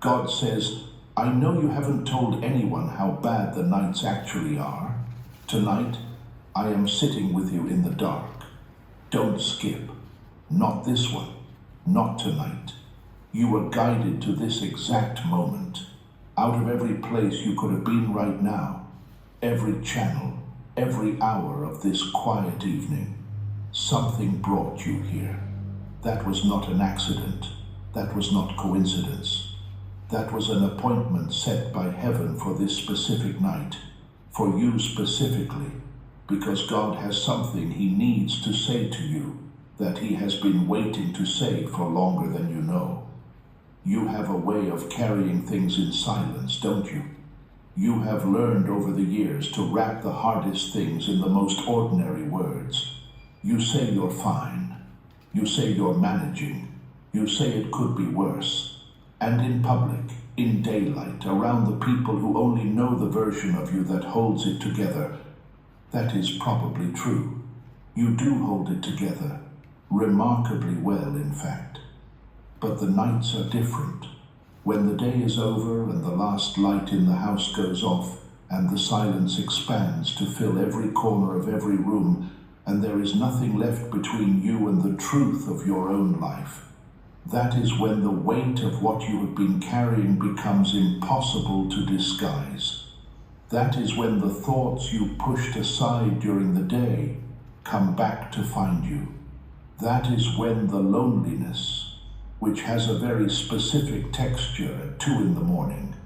God says, I know you haven't told anyone how bad the nights actually are. Tonight, I am sitting with you in the dark. Don't skip. Not this one. Not tonight. You were guided to this exact moment. Out of every place you could have been right now, every channel, every hour of this quiet evening, something brought you here. That was not an accident. That was not coincidence. That was an appointment set by heaven for this specific night, for you specifically, because God has something He needs to say to you that He has been waiting to say for longer than you know. You have a way of carrying things in silence, don't you? You have learned over the years to wrap the hardest things in the most ordinary words. You say you're fine. You say you're managing. You say it could be worse. And in public, in daylight, around the people who only know the version of you that holds it together, that is probably true. You do hold it together, remarkably well, in fact. But the nights are different. When the day is over and the last light in the house goes off and the silence expands to fill every corner of every room, and there is nothing left between you and the truth of your own life, that is when the weight of what you have been carrying becomes impossible to disguise. That is when the thoughts you pushed aside during the day come back to find you. That is when the loneliness, which has a very specific texture at 2 in the morning,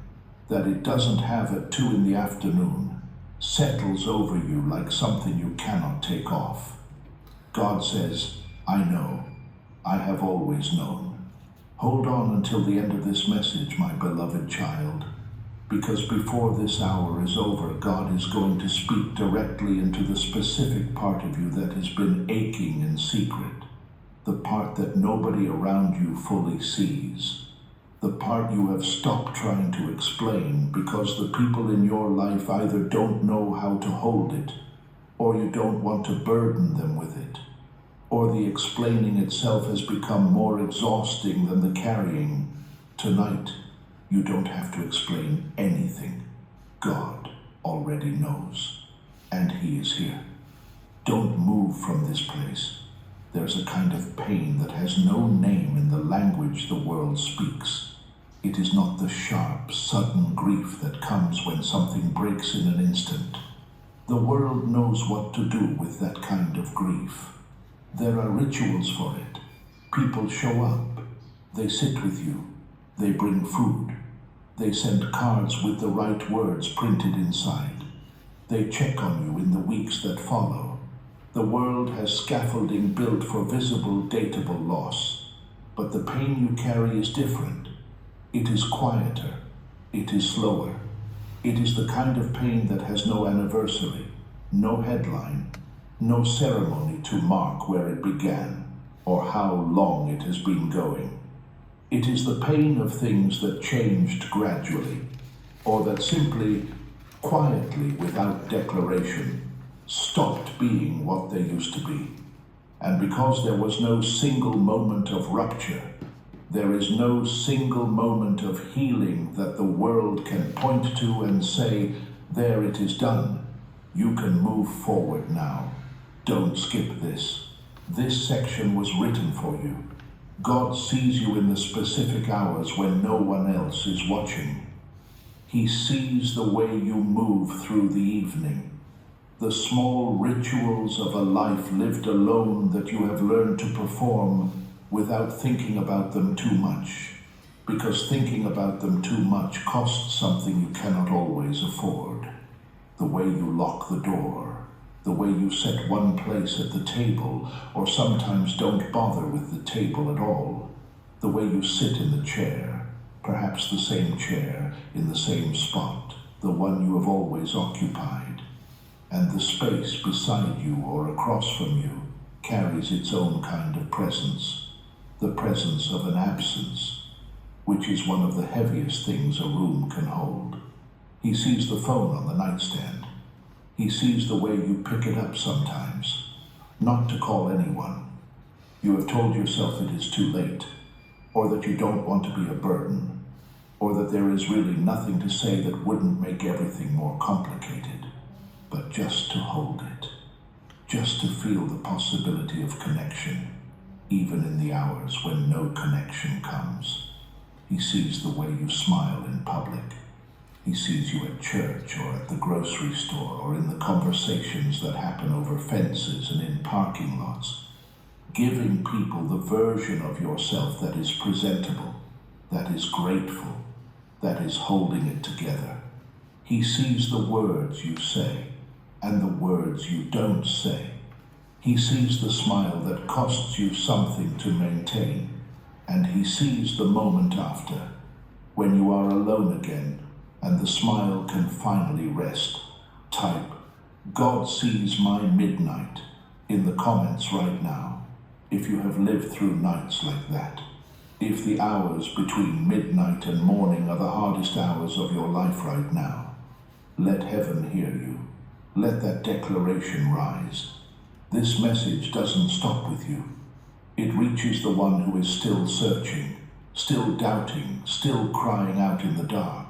that it doesn't have at 2 in the afternoon, settles over you like something you cannot take off. God says, I know. I have always known. Hold on until the end of this message, my beloved child, because before this hour is over, God is going to speak directly into the specific part of you that has been aching in secret, the part that nobody around you fully sees, the part you have stopped trying to explain because the people in your life either don't know how to hold it, or you don't want to burden them with it, or the explaining itself has become more exhausting than the carrying. Tonight, you don't have to explain anything. God already knows, and He is here. Don't move from this place. There's a kind of pain that has no name in the language the world speaks. It is not the sharp, sudden grief that comes when something breaks in an instant. The world knows what to do with that kind of grief. There are rituals for it. People show up. They sit with you. They bring food. They send cards with the right words printed inside. They check on you in the weeks that follow. The world has scaffolding built for visible, dateable loss. But the pain you carry is different. It is quieter. It is slower. It is the kind of pain that has no anniversary, no headline, no ceremony to mark where it began or how long it has been going. It is the pain of things that changed gradually, or that simply, quietly, without declaration, stopped being what they used to be. And because there was no single moment of rupture, there is no single moment of healing that the world can point to and say, there it is done. You can move forward now. Don't skip this. This section was written for you. God sees you in the specific hours when no one else is watching. He sees the way you move through the evening, the small rituals of a life lived alone that you have learned to perform without thinking about them too much, because thinking about them too much costs something you cannot always afford. The way you lock the door, the way you set one place at the table, or sometimes don't bother with the table at all, the way you sit in the chair, perhaps the same chair in the same spot, the one you have always occupied, and the space beside you or across from you carries its own kind of presence, the presence of an absence, which is one of the heaviest things a room can hold. He sees the phone on the nightstand. He sees the way you pick it up sometimes, not to call anyone. You have told yourself it is too late, or that you don't want to be a burden, or that there is really nothing to say that wouldn't make everything more complicated, but just to hold it, just to feel the possibility of connection, even in the hours when no connection comes. He sees the way you smile in public. He sees you at church or at the grocery store or in the conversations that happen over fences and in parking lots, giving people the version of yourself that is presentable, that is grateful, that is holding it together. He sees the words you say and the words you don't say. He sees the smile that costs you something to maintain, and he sees the moment after, when you are alone again and the smile can finally rest. Type, "God sees my midnight," in the comments right now, if you have lived through nights like that. If the hours between midnight and morning are the hardest hours of your life right now, let heaven hear you. Let that declaration rise. This message doesn't stop with you. It reaches the one who is still searching, still doubting, still crying out in the dark.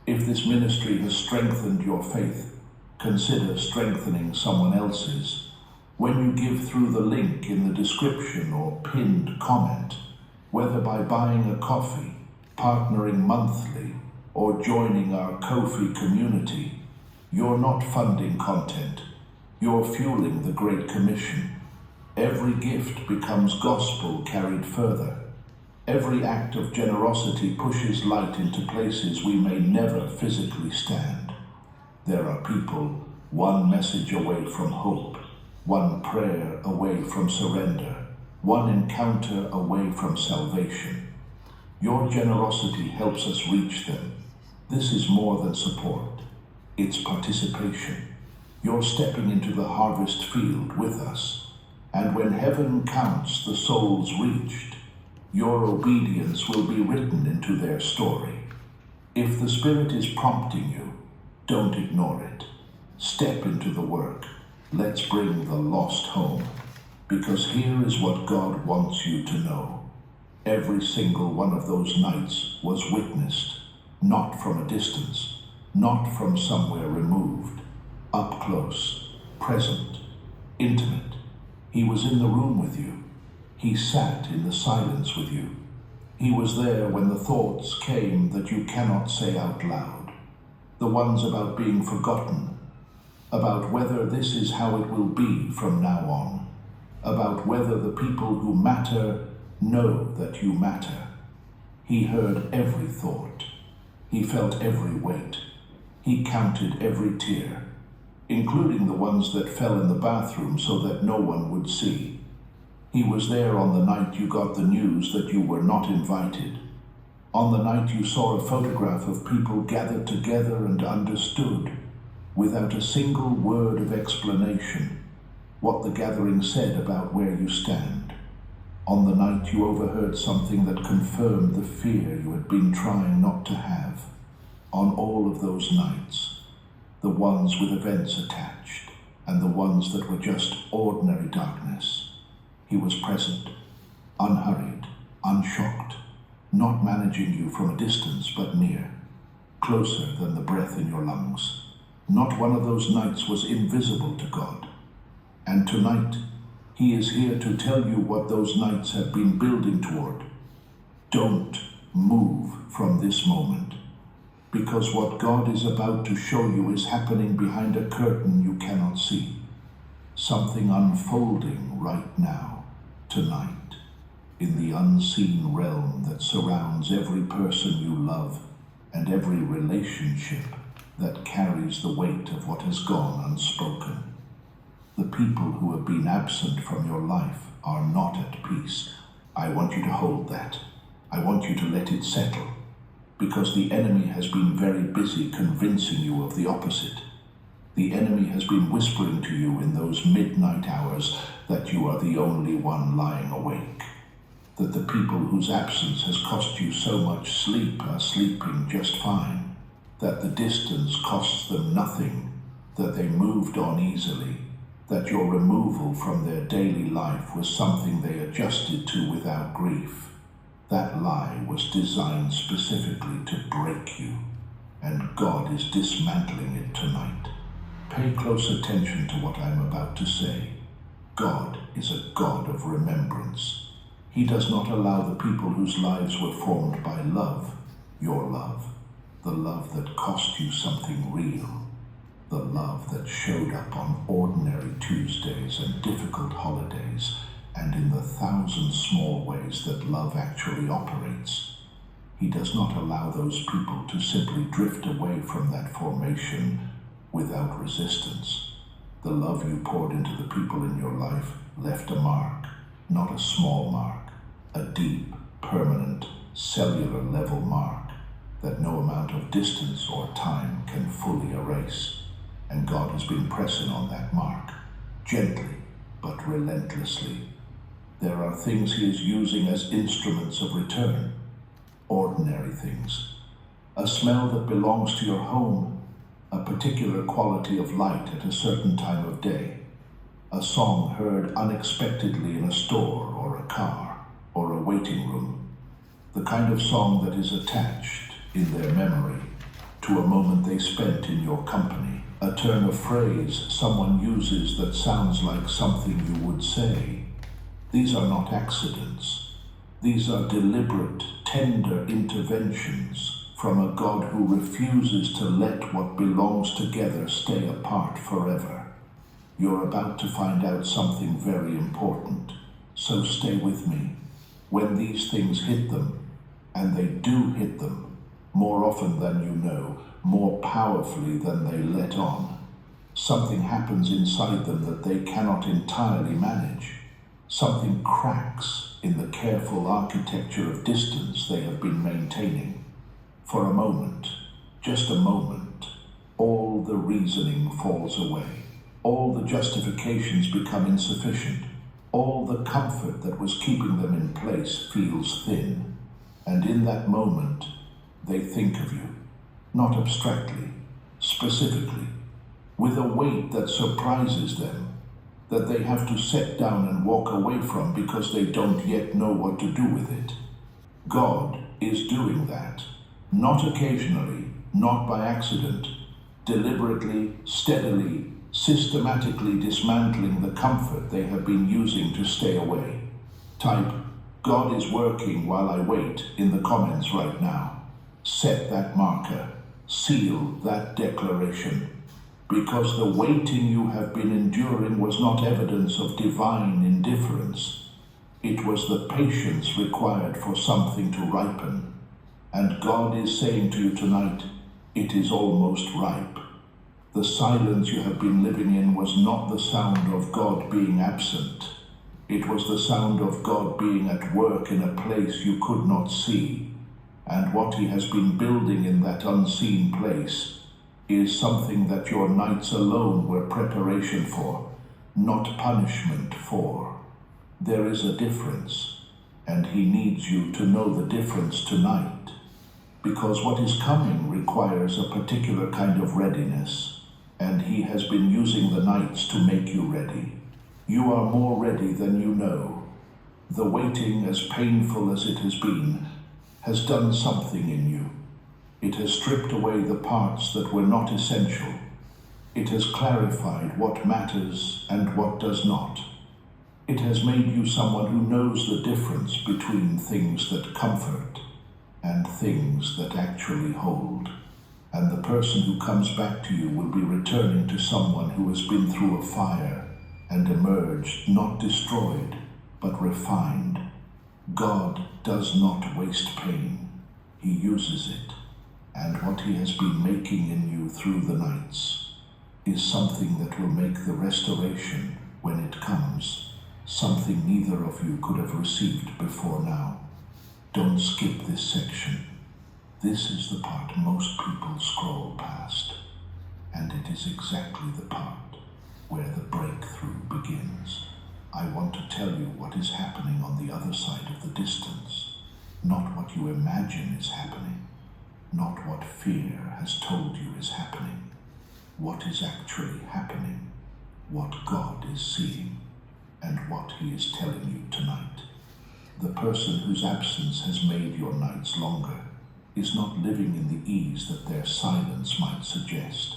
If this ministry has strengthened your faith, consider strengthening someone else's. When you give through the link in the description or pinned comment, whether by buying a coffee, partnering monthly, or joining our Ko-fi community, you're not funding content, you're fueling the Great Commission. Every gift becomes gospel carried further. Every act of generosity pushes light into places we may never physically stand. There are people one message away from hope, one prayer away from surrender, one encounter away from salvation. Your generosity helps us reach them. This is more than support. It's participation. You're stepping into the harvest field with us. And when heaven counts the souls reached, your obedience will be written into their story. If the Spirit is prompting you, don't ignore it. Step into the work. Let's bring the lost home. Because here is what God wants you to know. Every single one of those nights was witnessed, not from a distance, not from somewhere removed, up close, present, intimate. He was in the room with you. He sat in the silence with you. He was there when the thoughts came that you cannot say out loud. The ones about being forgotten, about whether this is how it will be from now on, about whether the people who matter know that you matter. He heard every thought. He felt every weight. He counted every tear, including the ones that fell in the bathroom so that no one would see. He was there on the night you got the news that you were not invited, on the night you saw a photograph of people gathered together and understood, without a single word of explanation, what the gathering said about where you stand, on the night you overheard something that confirmed the fear you had been trying not to have, on all of those nights, the ones with events attached, and the ones that were just ordinary darkness. He was present, unhurried, unshocked, not managing you from a distance but near, closer than the breath in your lungs. Not one of those nights was invisible to God. And tonight, He is here to tell you what those nights have been building toward. Don't move from this moment, because what God is about to show you is happening behind a curtain you cannot see. Something unfolding right now. Tonight, in the unseen realm that surrounds every person you love and every relationship that carries the weight of what has gone unspoken. The people who have been absent from your life are not at peace. I want you to hold that. I want you to let it settle, because the enemy has been very busy convincing you of the opposite. The enemy has been whispering to you in those midnight hours that you are the only one lying awake, that the people whose absence has cost you so much sleep are sleeping just fine, that the distance costs them nothing, that they moved on easily, that your removal from their daily life was something they adjusted to without grief. That lie was designed specifically to break you, and God is dismantling it tonight. Pay close attention to what I'm about to say. God is a God of remembrance. He does not allow the people whose lives were formed by love, your love, the love that cost you something real, the love that showed up on ordinary Tuesdays and difficult holidays, and in the thousand small ways that love actually operates. He does not allow those people to simply drift away from that formation without resistance. The love you poured into the people in your life left a mark, not a small mark, a deep, permanent, cellular level mark that no amount of distance or time can fully erase. And God has been pressing on that mark, gently but relentlessly. There are things He is using as instruments of return, ordinary things. A smell that belongs to your home, a particular quality of light at a certain time of day, a song heard unexpectedly in a store or a car or a waiting room, the kind of song that is attached in their memory to a moment they spent in your company, a turn of phrase someone uses that sounds like something you would say. These are not accidents. These are deliberate, tender interventions from a God who refuses to let what belongs together stay apart forever. You're about to find out something very important, so stay with me. When these things hit them, and they do hit them, more often than you know, more powerfully than they let on, something happens inside them that they cannot entirely manage. Something cracks in the careful architecture of distance they have been maintaining. For a moment, just a moment, all the reasoning falls away. All the justifications become insufficient. All the comfort that was keeping them in place feels thin. And in that moment, they think of you, not abstractly, specifically, with a weight that surprises them, that they have to set down and walk away from because they don't yet know what to do with it. God is doing that, not occasionally, not by accident, deliberately, steadily, systematically dismantling the comfort they have been using to stay away. Type, God is working while I wait in the comments right now. Set that marker, seal that declaration. Because the waiting you have been enduring was not evidence of divine indifference. It was the patience required for something to ripen. And God is saying to you tonight, it is almost ripe. The silence you have been living in was not the sound of God being absent. It was the sound of God being at work in a place you could not see. And what He has been building in that unseen place is something that your nights alone were preparation for, not punishment for. There is a difference, and He needs you to know the difference tonight, because what is coming requires a particular kind of readiness, and He has been using the nights to make you ready. You are more ready than you know. The waiting, as painful as it has been, has done something in you. It has stripped away the parts that were not essential. It has clarified what matters and what does not. It has made you someone who knows the difference between things that comfort and things that actually hold. And the person who comes back to you will be returning to someone who has been through a fire and emerged not destroyed, but refined. God does not waste pain. He uses it. And what He has been making in you through the nights is something that will make the restoration, when it comes, something neither of you could have received before now. Don't skip this section. This is the part most people scroll past, and it is exactly the part where the breakthrough begins. I want to tell you what is happening on the other side of the distance, not what you imagine is happening. Not what fear has told you is happening. What is actually happening, what God is seeing, and what He is telling you tonight. The person whose absence has made your nights longer is not living in the ease that their silence might suggest.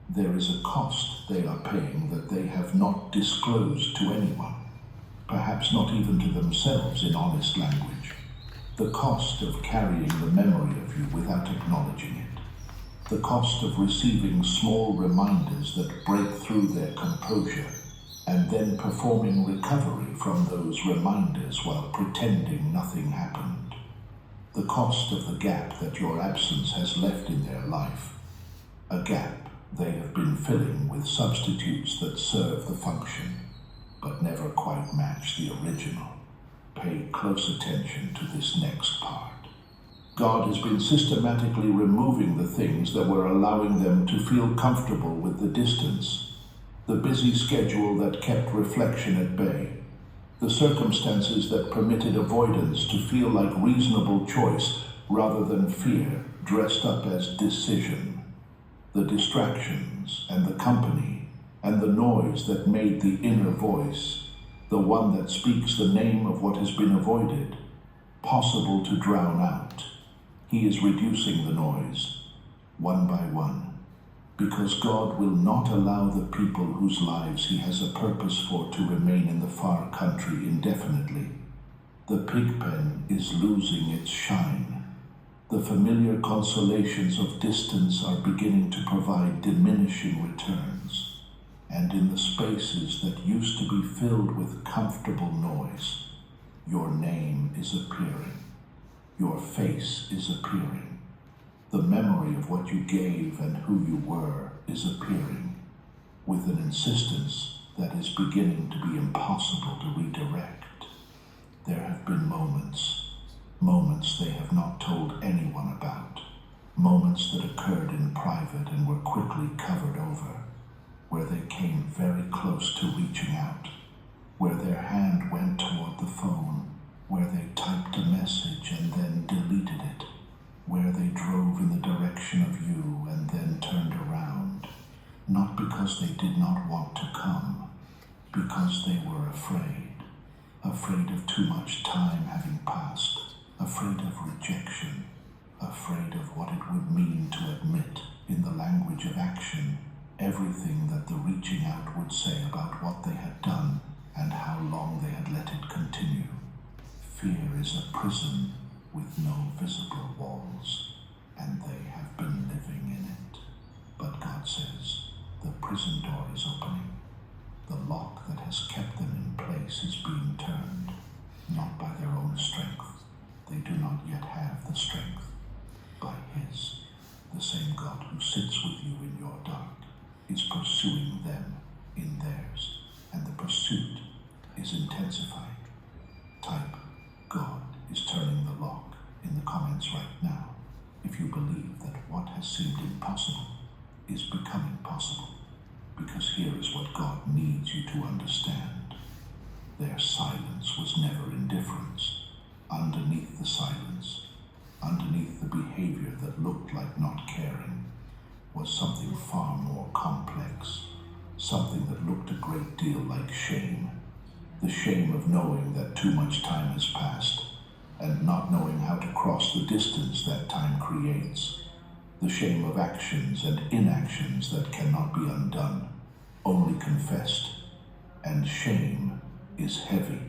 There is a cost they are paying that they have not disclosed to anyone, perhaps not even to themselves in honest language. The cost of carrying the memory of you without acknowledging it. The cost of receiving small reminders that break through their composure and then performing recovery from those reminders while pretending nothing happened. The cost of the gap that your absence has left in their life. A gap they have been filling with substitutes that serve the function, but never quite match the original. Pay close attention to this next part. God has been systematically removing the things that were allowing them to feel comfortable with the distance, the busy schedule that kept reflection at bay, the circumstances that permitted avoidance to feel like reasonable choice rather than fear dressed up as decision, the distractions and the company and the noise that made the inner voice, the one that speaks the name of what has been avoided, possible to drown out. He is reducing the noise, one by one, because God will not allow the people whose lives He has a purpose for to remain in the far country indefinitely. The pig pen is losing its shine. The familiar consolations of distance are beginning to provide diminishing returns. And in the spaces that used to be filled with comfortable noise, your name is appearing. Your face is appearing. The memory of what you gave and who you were is appearing with an insistence that is beginning to be impossible to redirect. There have been moments they have not told anyone about, moments that occurred in private and were quickly covered over, where they came very close to reaching out, where their hand went toward the phone, where they typed a message and then deleted it, where they drove in the direction of you and then turned around, not because they did not want to come, because they were afraid of too much time having passed, afraid of rejection, afraid of what it would mean to admit in the language of action everything that the reaching out would say about what they had done and how long they had let it continue. Fear is a prison with no visible walls, and they have been living in it. But God says, the prison door is opening. The lock that has kept them in place is being turned, not by their own strength. They do not yet have the strength. By His, the same God who sits with you in your dark is pursuing them in theirs, and the pursuit is intensifying. Type, God is turning the lock in the comments right now if you believe that what has seemed impossible is becoming possible, because here is what God needs you to understand. Their silence was never indifference. Underneath the silence, underneath the behavior that looked like not caring, was something far more complex, something that looked a great deal like shame. The shame of knowing that too much time has passed and not knowing how to cross the distance that time creates. The shame of actions and inactions that cannot be undone, only confessed. And shame is heavy.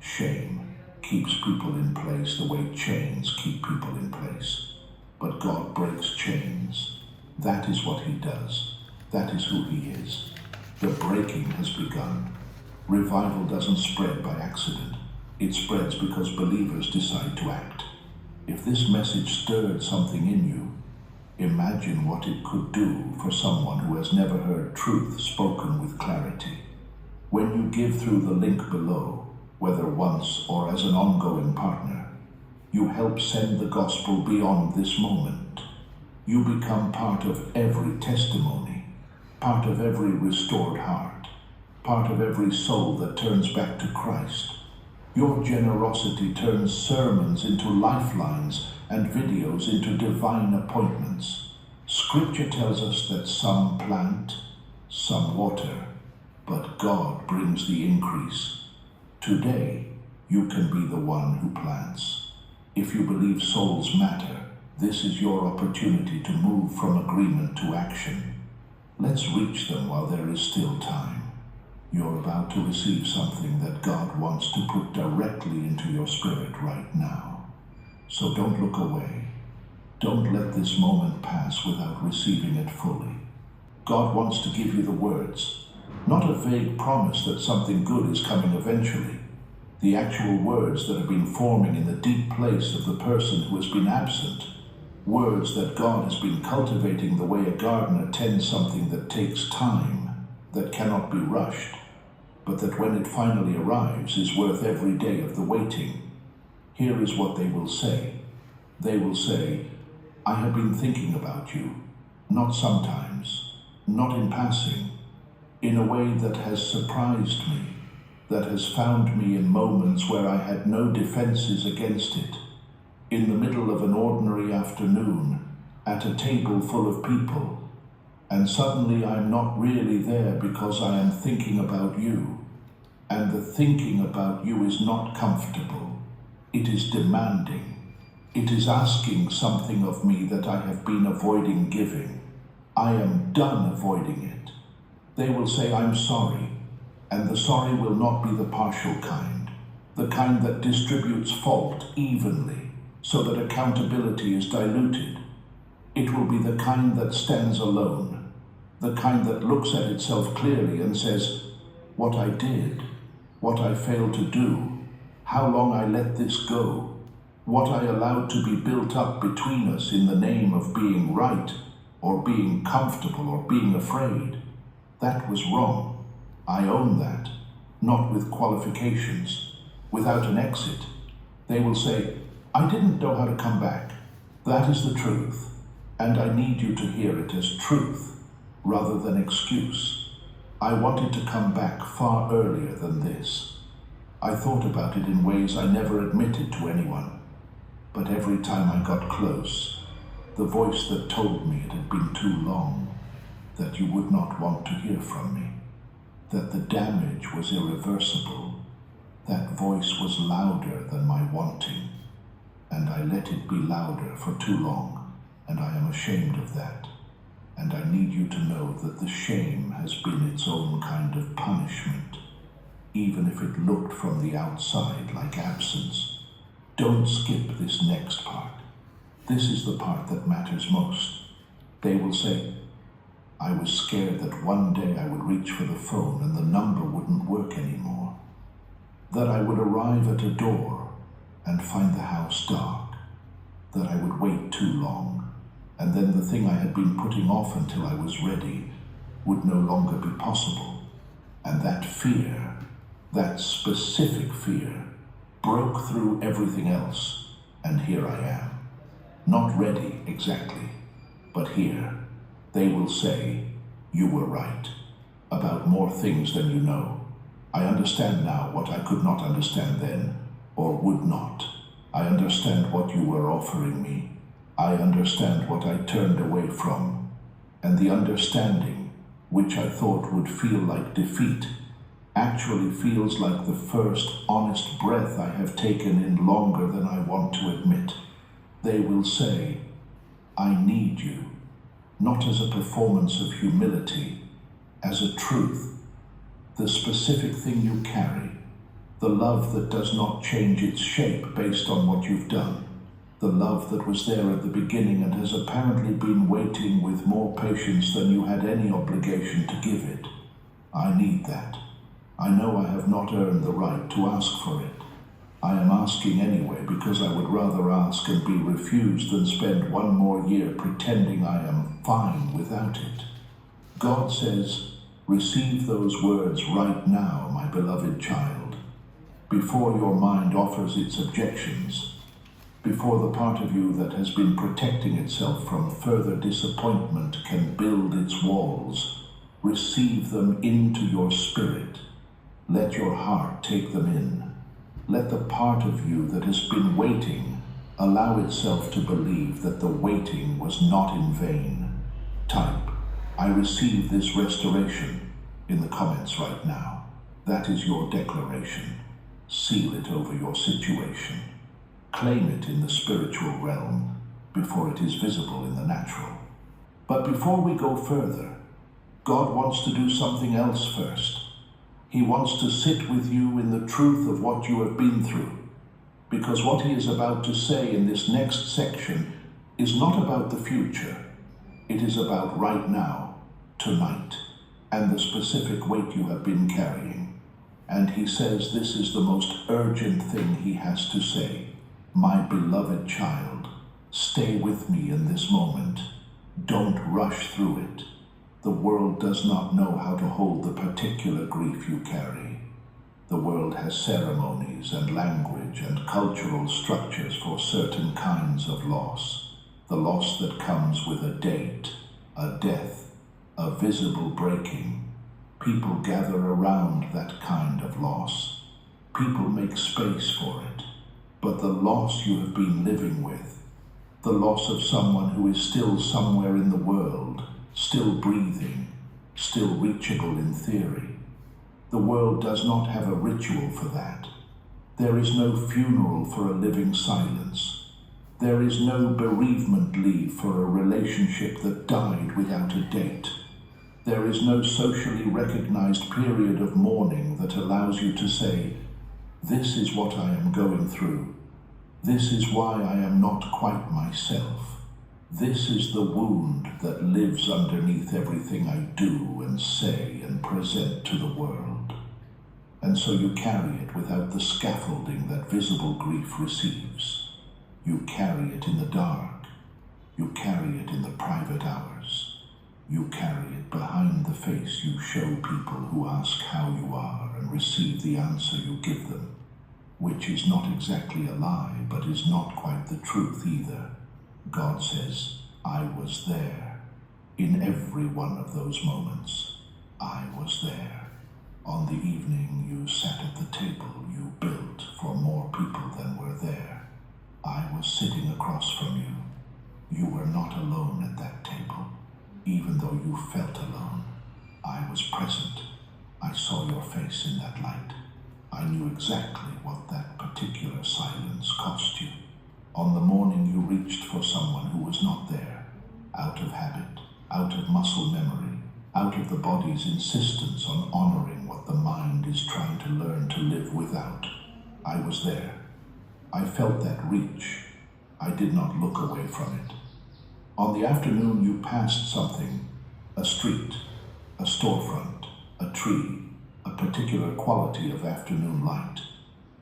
Shame keeps people in place the way chains keep people in place. But God breaks chains. That is what He does. That is who He is. The breaking has begun. Revival doesn't spread by accident. It spreads because believers decide to act. If this message stirred something in you, imagine what it could do for someone who has never heard truth spoken with clarity. When you give through the link below, whether once or as an ongoing partner, you help send the gospel beyond this moment. You become part of every testimony, part of every restored heart, part of every soul that turns back to Christ. Your generosity turns sermons into lifelines and videos into divine appointments. Scripture tells us that some plant, some water, but God brings the increase. Today, You can be the one who plants. If you believe souls matter, this is your opportunity to move from agreement to action. Let's reach them while there is still time. You're about to receive something that God wants to put directly into your spirit right now. So don't look away. Don't let this moment pass without receiving it fully. God wants to give you the words, not a vague promise that something good is coming eventually. The actual words that have been forming in the deep place of the person who has been absent. Words that God has been cultivating the way a gardener tends something that takes time, that cannot be rushed, but that when it finally arrives is worth every day of the waiting. Here is what they will say. They will say, I have been thinking about you, not sometimes, not in passing, in a way that has surprised me, that has found me in moments where I had no defenses against it, in the middle of an ordinary afternoon, at a table full of people, and suddenly I am not really there because I am thinking about you, and the thinking about you is not comfortable. It is demanding. It is asking something of me that I have been avoiding giving. I am done avoiding it. They will say, I'm sorry, and the sorry will not be the partial kind, the kind that distributes fault evenly, so that accountability is diluted. It will be the kind that stands alone, the kind that looks at itself clearly and says, what I did, what I failed to do, how long I let this go, what I allowed to be built up between us in the name of being right, or being comfortable, or being afraid. That was wrong. I own that, not with qualifications, without an exit. They will say, I didn't know how to come back. That is the truth, and I need you to hear it as truth, rather than excuse. I wanted to come back far earlier than this. I thought about it in ways I never admitted to anyone. But every time I got close, the voice that told me it had been too long, that you would not want to hear from me, that the damage was irreversible, that voice was louder than my wanting, and I let it be louder for too long, and I am ashamed of that. And I need you to know that the shame has been its own kind of punishment, even if it looked from the outside like absence. Don't skip this next part. This is the part that matters most. They will say, I was scared that one day I would reach for the phone and the number wouldn't work anymore. That I would arrive at a door and find the house dark. That I would wait too long, and then the thing I had been putting off until I was ready would no longer be possible. And that fear, that specific fear, broke through everything else, and here I am. Not ready exactly, but here. They will say, you were right, about more things than you know. I understand now what I could not understand then, or would not. I understand what you were offering me. I understand what I turned away from. And the understanding, which I thought would feel like defeat, actually feels like the first honest breath I have taken in longer than I want to admit. They will say, I need you, not as a performance of humility, as a truth, the specific thing you carry, the love that does not change its shape based on what you've done, the love that was there at the beginning and has apparently been waiting with more patience than you had any obligation to give it. I need that. I know I have not earned the right to ask for it. I am asking anyway because I would rather ask and be refused than spend one more year pretending I am fine without it. God says, receive those words right now, my beloved child, before your mind offers its objections, before the part of you that has been protecting itself from further disappointment can build its walls. Receive them into your spirit. Let your heart take them in. Let the part of you that has been waiting allow itself to believe that the waiting was not in vain. Type, I receive this restoration in the comments right now. That is your declaration. Seal it over your situation. Claim it in the spiritual realm before it is visible in the natural. But before we go further, God wants to do something else first. He wants to sit with you in the truth of what you have been through, because what he is about to say in this next section is not about the future. It is about right now, tonight, and the specific weight you have been carrying. And he says this is the most urgent thing he has to say. My beloved child, stay with me in this moment. Don't rush through it. The world does not know how to hold the particular grief you carry. The world has ceremonies and language and cultural structures for certain kinds of loss. The loss that comes with a date, a death, a visible breaking. People gather around that kind of loss. People make space for it. But the loss you have been living with, the loss of someone who is still somewhere in the world, still breathing, still reachable in theory. The world does not have a ritual for that. There is no funeral for a living silence. There is no bereavement leave for a relationship that died without a date. There is no socially recognized period of mourning that allows you to say, this is what I am going through. This is why I am not quite myself. This is the wound that lives underneath everything I do and say and present to the world. And so you carry it without the scaffolding that visible grief receives. You carry it in the dark. You carry it in the private hours. You carry it behind the face you show people who ask how you are and receive the answer you give them, which is not exactly a lie, but is not quite the truth either. God says, I was there. In every one of those moments, I was there. On the evening you sat at the table you built for more people than were there. I was sitting across from you. You were not alone at that table, even though you felt alone. I was present. I saw your face in that light. I knew exactly what that particular silence cost you. On the morning you reached for someone who was not there, out of habit, out of muscle memory, out of the body's insistence on honoring what the mind is trying to learn to live without. I was there. I felt that reach. I did not look away from it. On the afternoon you passed something, a street, a storefront, a tree, a particular quality of afternoon light,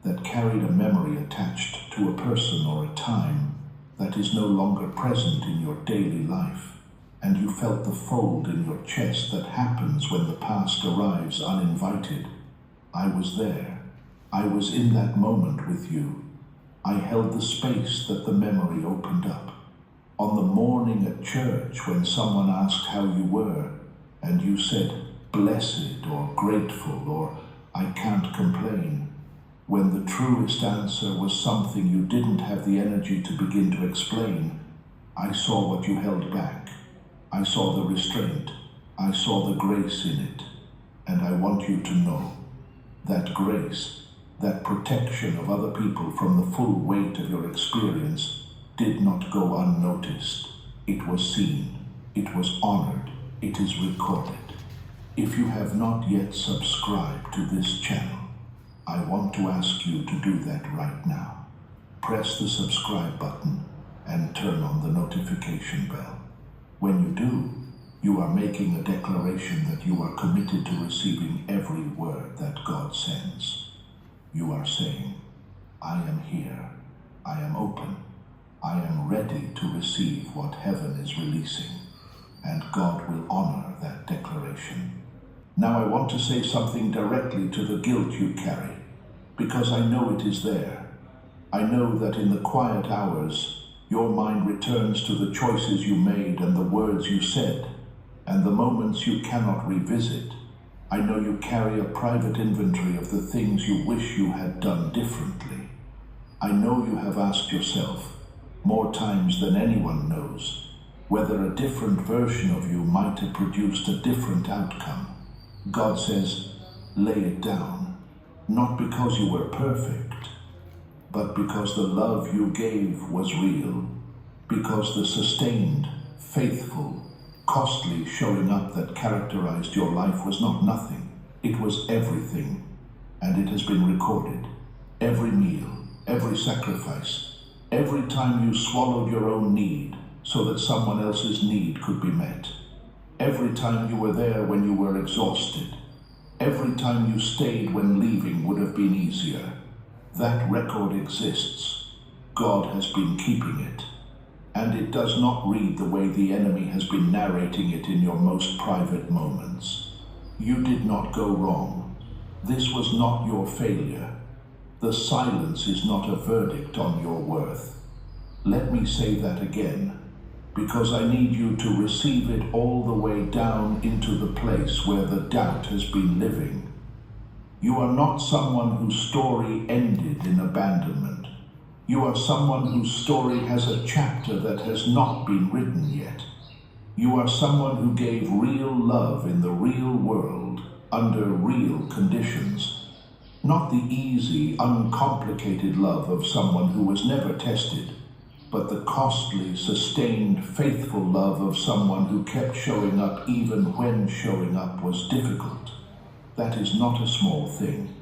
that carried a memory attached to a person or a time that is no longer present in your daily life, and you felt the fold in your chest that happens when the past arrives uninvited. I was there. I was in that moment with you. I held the space that the memory opened up. On the morning at church when someone asked how you were, and you said, blessed or grateful or I can't complain, when the truest answer was something you didn't have the energy to begin to explain, I saw what you held back. I saw the restraint. I saw the grace in it. And I want you to know that grace, that protection of other people from the full weight of your experience, did not go unnoticed. It was seen. It was honored. It is recorded. If you have not yet subscribed to this channel, I want to ask you to do that right now. Press the subscribe button and turn on the notification bell. When you do, you are making a declaration that you are committed to receiving every word that God sends. You are saying, I am here. I am open. I am ready to receive what heaven is releasing, and God will honor that declaration. Now I want to say something directly to the guilt you carry, because I know it is there. I know that in the quiet hours, your mind returns to the choices you made and the words you said, and the moments you cannot revisit. I know you carry a private inventory of the things you wish you had done differently. I know you have asked yourself, more times than anyone knows, whether a different version of you might have produced a different outcome. God says, lay it down. not because you were perfect, but because the love you gave was real, because the sustained, faithful, costly showing up that characterized your life was not nothing, it was everything, and it has been recorded. Every meal, every sacrifice, every time you swallowed your own need so that someone else's need could be met, every time you were there when you were exhausted, every time you stayed when leaving would have been easier. That record exists. God has been keeping it. And it does not read the way the enemy has been narrating it in your most private moments. You did not go wrong. This was not your failure. The silence is not a verdict on your worth. Let me say that again, because I need you to receive it all the way down into the place where the doubt has been living. You are not someone whose story ended in abandonment. You are someone whose story has a chapter that has not been written yet. You are someone who gave real love in the real world, under real conditions. Not the easy, uncomplicated love of someone who was never tested, but the costly, sustained, faithful love of someone who kept showing up even when showing up was difficult. That is not a small thing.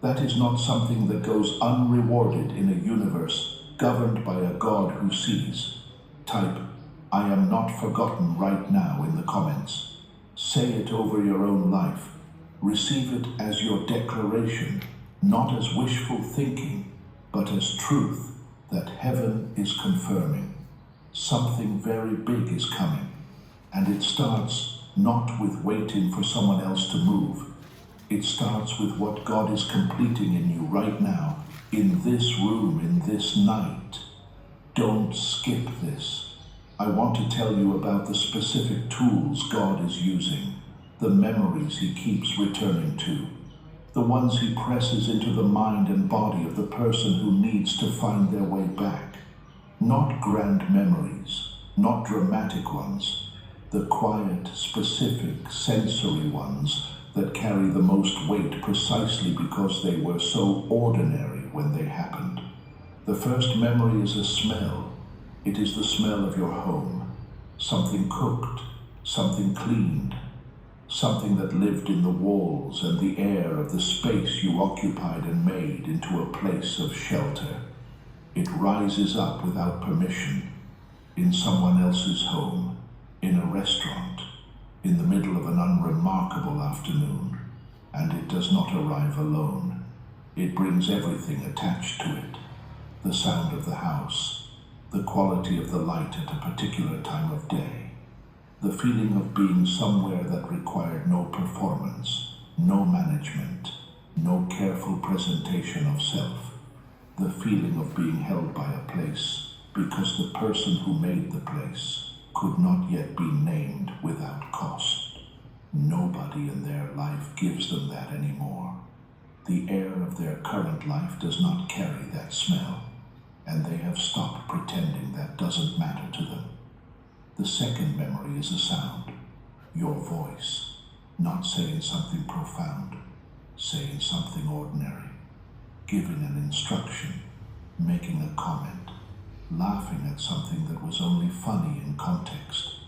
That is not something that goes unrewarded in a universe governed by a God who sees. Type, "I am not forgotten" right now in the comments. Say it over your own life. Receive it as your declaration, not as wishful thinking, but as truth that heaven is confirming. Something very big is coming, and it starts not with waiting for someone else to move. It starts with what God is completing in you right now, in this room, in this night. Don't skip this. I want to tell you about the specific tools God is using, the memories He keeps returning to, the ones He presses into the mind and body of the person who needs to find their way back. Not grand memories, not dramatic ones, the quiet, specific, sensory ones that carry the most weight precisely because they were so ordinary when they happened. The first memory is a smell. It is the smell of your home. Something cooked, something cleaned, something that lived in the walls and the air of the space you occupied and made into a place of shelter. It rises up without permission, in someone else's home, in a restaurant, in the middle of an unremarkable afternoon, and it does not arrive alone. It brings everything attached to it. The sound of the house, the quality of the light at a particular time of day, the feeling of being somewhere that required no performance, no management, no careful presentation of self, the feeling of being held by a place because the person who made the place could not yet be named without cost. Nobody in their life gives them that anymore. The air of their current life does not carry that smell, and they have stopped pretending that doesn't matter to them. The second memory is a sound, your voice, not saying something profound, saying something ordinary, giving an instruction, making a comment, laughing at something that was only funny in context,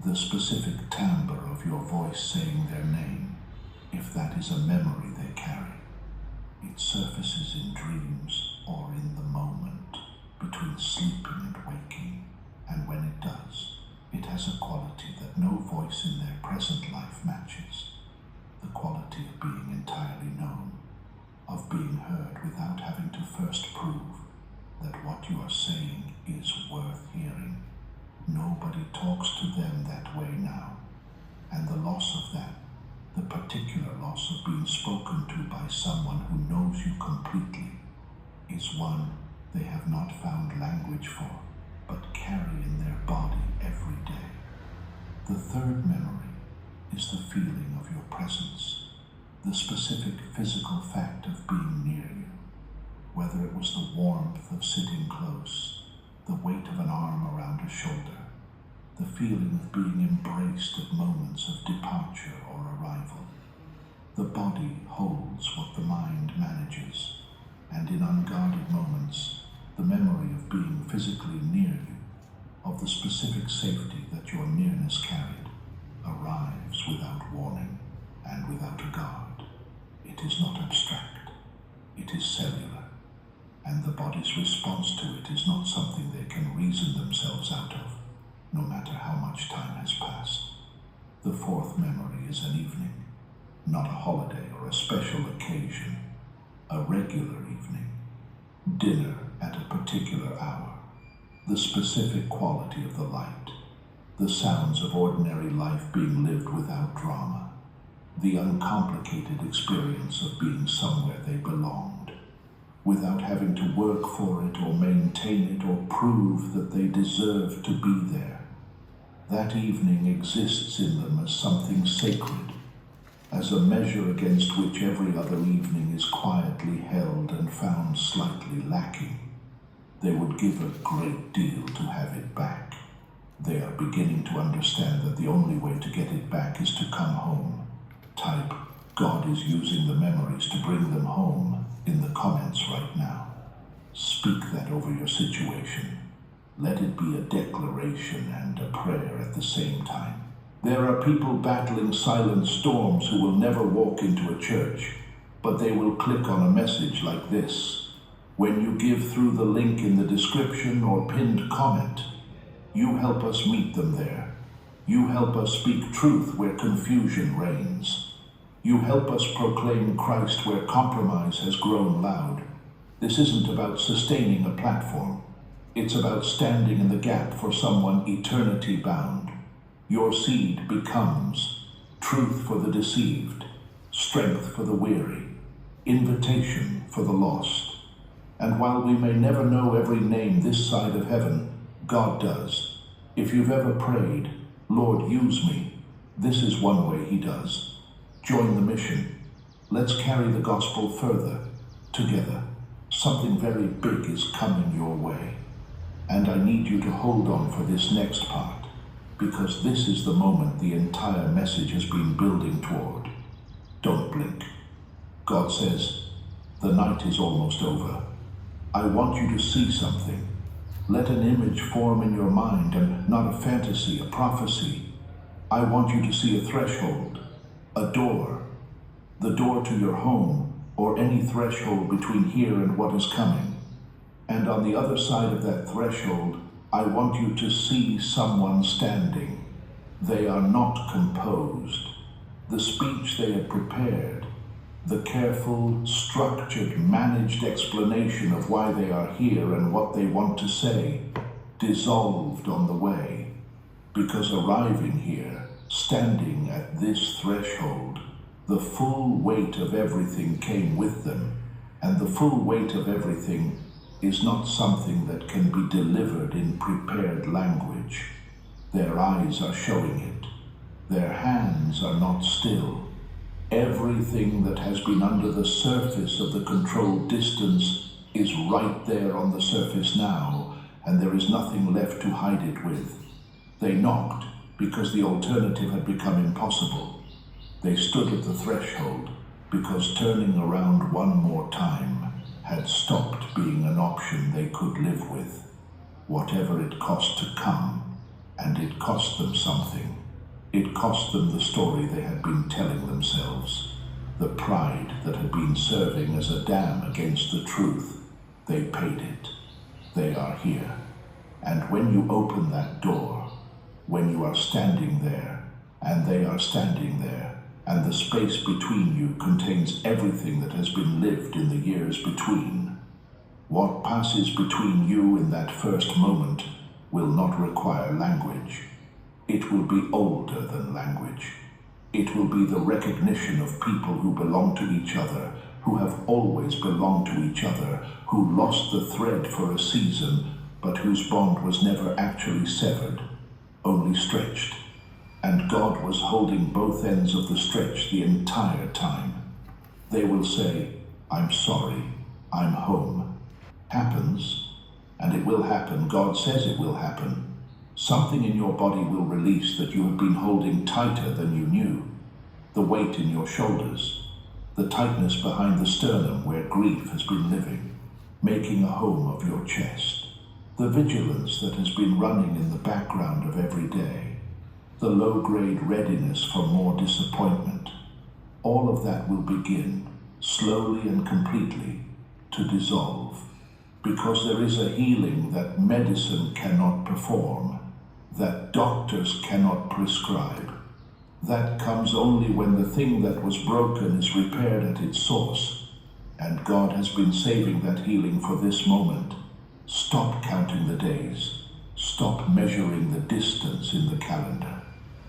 the specific timbre of your voice saying their name, if that is a memory they carry. It surfaces in dreams or in the moment, between sleeping and waking, and when it does, it has a quality that no voice in their present life matches, the quality of being entirely known, of being heard without having to first prove that what you are saying is worth hearing. Nobody talks to them that way now, and the loss of that, the particular loss of being spoken to by someone who knows you completely, is one they have not found language for, but carry in their body every day. The third memory is the feeling of your presence, the specific physical fact of being near you. Whether it was the warmth of sitting close, the weight of an arm around a shoulder, the feeling of being embraced at moments of departure or arrival, The body holds what the mind manages, and in unguarded moments, the memory of being physically near you, of the specific safety that your nearness carried, arrives without warning and without a guard. It is not abstract, it is cellular, and the body's response to it is not something they can reason themselves out of, no matter how much time has passed. The fourth memory is an evening, not a holiday or a special occasion, a regular evening, dinner at a particular hour, the specific quality of the light, the sounds of ordinary life being lived without drama, the uncomplicated experience of being somewhere they belonged, without having to work for it or maintain it or prove that they deserve to be there. That evening exists in them as something sacred, as a measure against which every other evening is quietly held and found slightly lacking. They would give a great deal to have it back. They are beginning to understand that the only way to get it back is to come home. Type, God is using the memories to bring them home in the comments right now. Speak that over your situation. Let it be a declaration and a prayer at the same time. There are people battling silent storms who will never walk into a church, but they will click on a message like this. When you give through the link in the description or pinned comment, you help us meet them there. You help us speak truth where confusion reigns. You help us proclaim Christ where compromise has grown loud. This isn't about sustaining a platform. It's about standing in the gap for someone eternity bound. Your seed becomes truth for the deceived, strength for the weary, invitation for the lost. And while we may never know every name this side of heaven, God does. If you've ever prayed, Lord, use me, this is one way He does. Join the mission. Let's carry the gospel further, together. Something very big is coming your way. And I need you to hold on for this next part, because this is the moment the entire message has been building toward. Don't blink. God says, the night is almost over. I want you to see something. Let an image form in your mind, and not a fantasy, a prophecy. I want you to see a threshold, a door, the door to your home, or any threshold between here and what is coming. And on the other side of that threshold, I want you to see someone standing. They are not composed. The speech they have prepared, the careful, structured, managed explanation of why they are here and what they want to say, dissolved on the way. Because arriving here, standing at this threshold, the full weight of everything came with them, and the full weight of everything is not something that can be delivered in prepared language. Their eyes are showing it. Their hands are not still. Everything that has been under the surface of the controlled distance is right there on the surface now, and there is nothing left to hide it with. They knocked because the alternative had become impossible. They stood at the threshold because turning around one more time had stopped being an option they could live with, whatever it cost to come, and it cost them something. It cost them the story they had been telling themselves, the pride that had been serving as a dam against the truth. They paid it. They are here. And when you open that door, when you are standing there, and they are standing there, and the space between you contains everything that has been lived in the years between. What passes between you in that first moment will not require language. It will be older than language. It will be the recognition of people who belong to each other, who have always belonged to each other, who lost the thread for a season, but whose bond was never actually severed, only stretched. And God was holding both ends of the stretch the entire time. They will say, I'm sorry, I'm home. Happens, and it will happen. God says it will happen. Something in your body will release that you have been holding tighter than you knew. The weight in your shoulders, the tightness behind the sternum where grief has been living, making a home of your chest, the vigilance that has been running in the background of every day, the low-grade readiness for more disappointment. All of that will begin, slowly and completely, to dissolve, because there is a healing that medicine cannot perform, that doctors cannot prescribe. That comes only when the thing that was broken is repaired at its source, and God has been saving that healing for this moment. Stop counting the days. Stop measuring the distance in the calendar.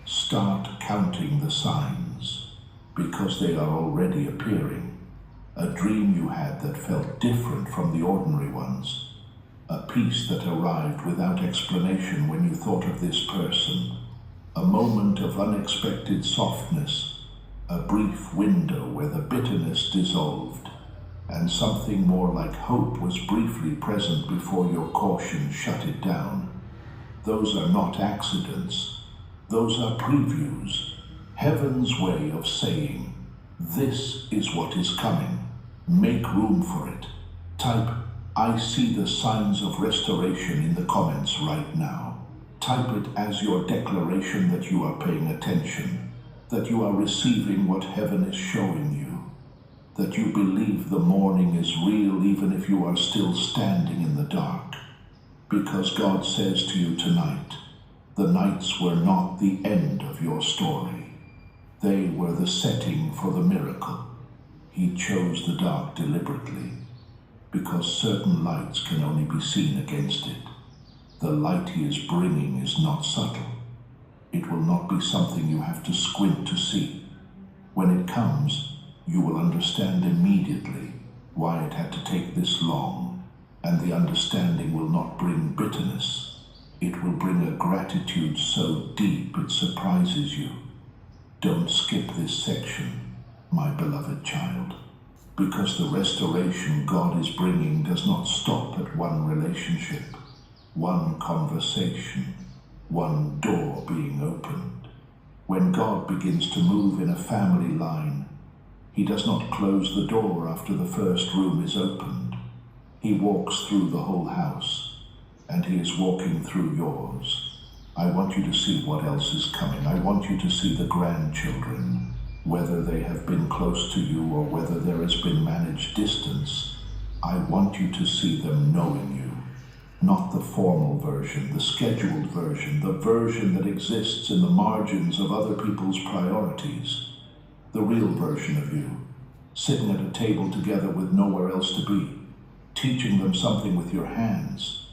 Start counting the signs, because they are already appearing. A dream you had that felt different from the ordinary ones. A peace that arrived without explanation when you thought of this person. A moment of unexpected softness. A brief window where the bitterness dissolved, and something more like hope was briefly present before your caution shut it down. Those are not accidents. Those are previews. Heaven's way of saying, this is what is coming. Make room for it. Type, I see the signs of restoration in the comments right now. Type it as your declaration that you are paying attention, that you are receiving what heaven is showing you, that you believe the morning is real even if you are still standing in the dark. Because God says to you tonight, the nights were not the end of your story. They were the setting for the miracle. He chose the dark deliberately, because certain lights can only be seen against it. The light he is bringing is not subtle. It will not be something you have to squint to see. When it comes, you will understand immediately why it had to take this long, and the understanding will not bring bitterness. It will bring a gratitude so deep it surprises you. Don't skip this section, my beloved child, because the restoration God is bringing does not stop at one relationship, one conversation, one door being opened. When God begins to move in a family line, he does not close the door after the first room is opened. He walks through the whole house, and he is walking through yours. I want you to see what else is coming. I want you to see the grandchildren, whether they have been close to you or whether there has been managed distance. I want you to see them knowing you. Not the formal version, the scheduled version, the version that exists in the margins of other people's priorities. The real version of you, sitting at a table together with nowhere else to be, teaching them something with your hands,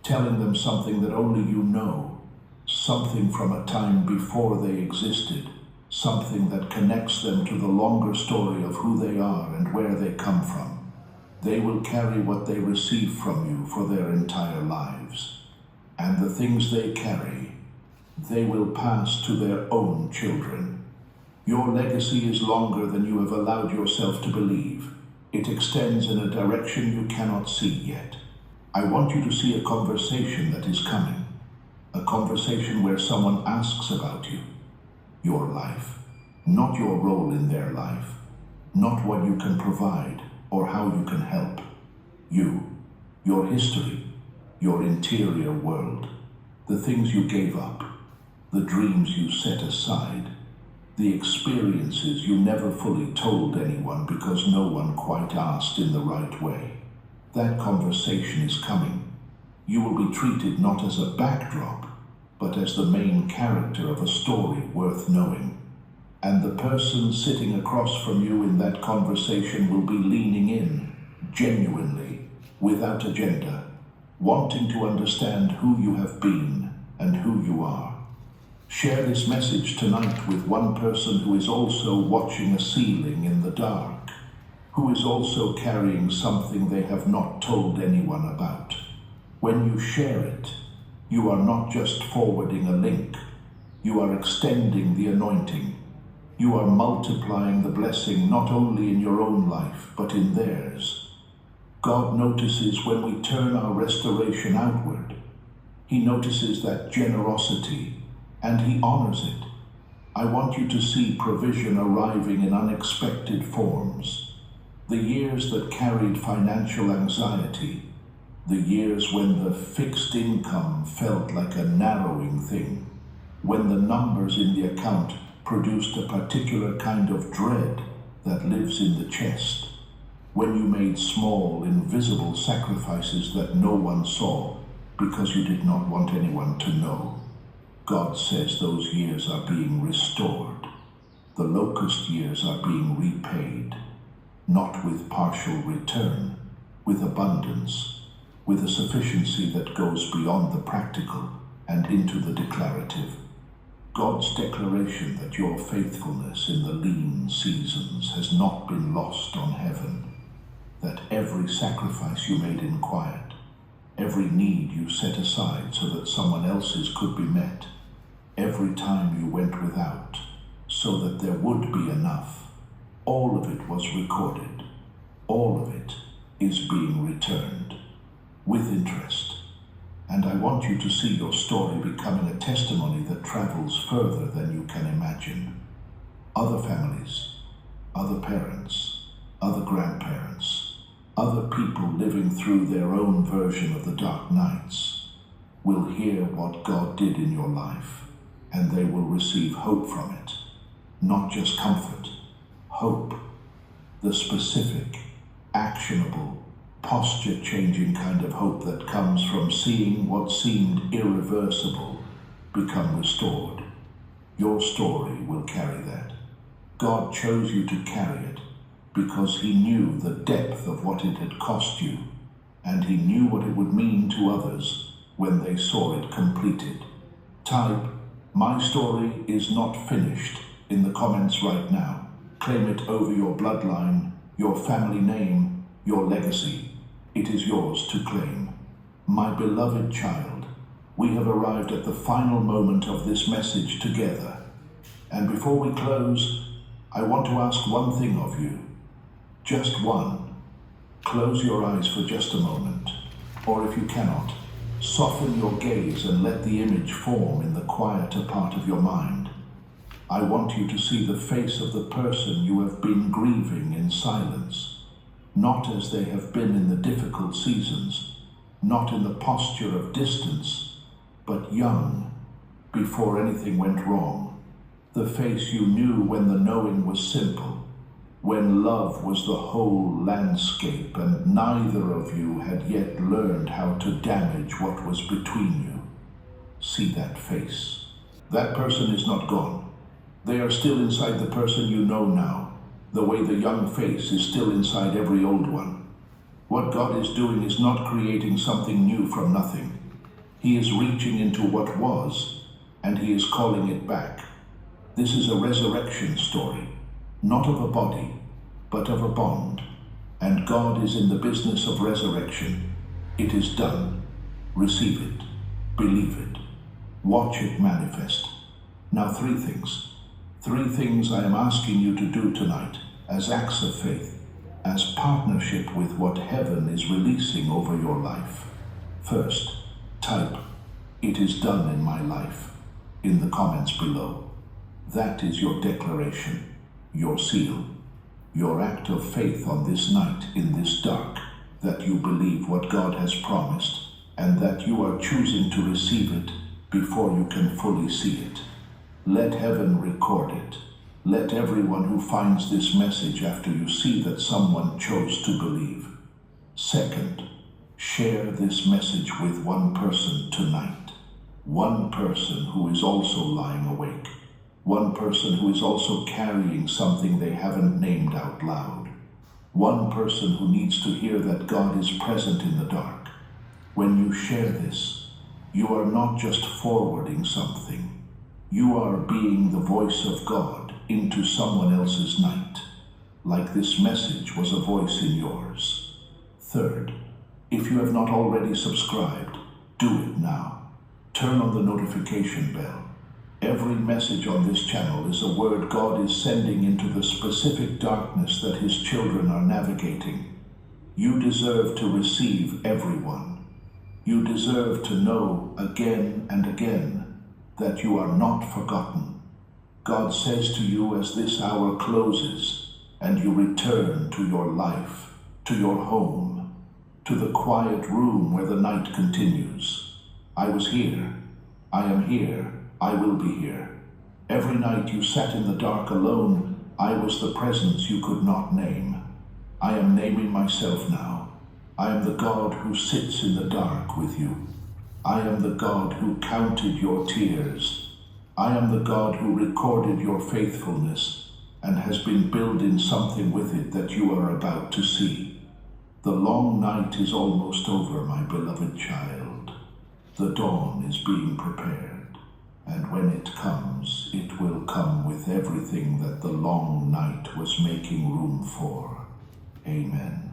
telling them something that only you know, something from a time before they existed, something that connects them to the longer story of who they are and where they come from. They will carry what they receive from you for their entire lives. And the things they carry, they will pass to their own children. Your legacy is longer than you have allowed yourself to believe. It extends in a direction you cannot see yet. I want you to see a conversation that is coming. A conversation where someone asks about you, your life, not your role in their life, not what you can provide or how you can help. You, your history, your interior world, the things you gave up, the dreams you set aside, the experiences you never fully told anyone because no one quite asked in the right way. That conversation is coming. You will be treated not as a backdrop, but as the main character of a story worth knowing. And the person sitting across from you in that conversation will be leaning in, genuinely, without agenda, wanting to understand who you have been and who you are. Share this message tonight with one person who is also watching a ceiling in the dark, who is also carrying something they have not told anyone about. When you share it, you are not just forwarding a link, you are extending the anointing. You are multiplying the blessing not only in your own life, but in theirs. God notices when we turn our restoration outward. He notices that generosity, and he honors it. I want you to see provision arriving in unexpected forms. The years that carried financial anxiety, the years when the fixed income felt like a narrowing thing, when the numbers in the account produced a particular kind of dread that lives in the chest, when you made small, invisible sacrifices that no one saw because you did not want anyone to know. God says those years are being restored. The locust years are being repaid, not with partial return, with abundance, with a sufficiency that goes beyond the practical and into the declarative. God's declaration that your faithfulness in the lean seasons has not been lost on heaven, that every sacrifice you made in quiet, every need you set aside so that someone else's could be met, every time you went without so that there would be enough, all of it was recorded. All of it is being returned with interest. And I want you to see your story becoming a testimony that travels further than you can imagine. Other families, other parents, other grandparents, other people living through their own version of the dark nights will hear what God did in your life, and they will receive hope from it. Not just comfort, hope. The specific, actionable, posture-changing kind of hope that comes from seeing what seemed irreversible become restored. Your story will carry that. God chose you to carry it because He knew the depth of what it had cost you, and He knew what it would mean to others when they saw it completed. Type, "My story is not finished," in the comments right now. Claim it over your bloodline, your family name, your legacy. It is yours to claim. My beloved child, we have arrived at the final moment of this message together. And before we close, I want to ask one thing of you. Just one. Close your eyes for just a moment, or if you cannot, soften your gaze and let the image form in the quieter part of your mind. I want you to see the face of the person you have been grieving in silence, not as they have been in the difficult seasons, not in the posture of distance, but young, before anything went wrong. The face you knew when the knowing was simple, when love was the whole landscape and neither of you had yet learned how to damage what was between you. See that face. That person is not gone. They are still inside the person you know now, the way the young face is still inside every old one. What God is doing is not creating something new from nothing. He is reaching into what was, and He is calling it back. This is a resurrection story, not of a body, but of a bond. And God is in the business of resurrection. It is done. Receive it. Believe it. Watch it manifest. Now, three things. Three things I am asking you to do tonight as acts of faith, as partnership with what heaven is releasing over your life. First, type, "It is done in my life," in the comments below. That is your declaration, your seal, your act of faith on this night in this dark, that you believe what God has promised and that you are choosing to receive it before you can fully see it. Let heaven record it. Let everyone who finds this message after you see that someone chose to believe. Second, share this message with one person tonight. One person who is also lying awake. One person who is also carrying something they haven't named out loud. One person who needs to hear that God is present in the dark. When you share this, you are not just forwarding something. You are being the voice of God into someone else's night, like this message was a voice in yours. Third, if you have not already subscribed, do it now. Turn on the notification bell. Every message on this channel is a word God is sending into the specific darkness that His children are navigating. You deserve to receive everyone. You deserve to know again and again that you are not forgotten. God says to you as this hour closes and you return to your life, to your home, to the quiet room where the night continues. I was here. I am here. I will be here. Every night you sat in the dark alone, I was the presence you could not name. I am naming myself now. I am the God who sits in the dark with you. I am the God who counted your tears. I am the God who recorded your faithfulness and has been building something with it that you are about to see. The long night is almost over, my beloved child. The dawn is being prepared, and when it comes, it will come with everything that the long night was making room for. Amen.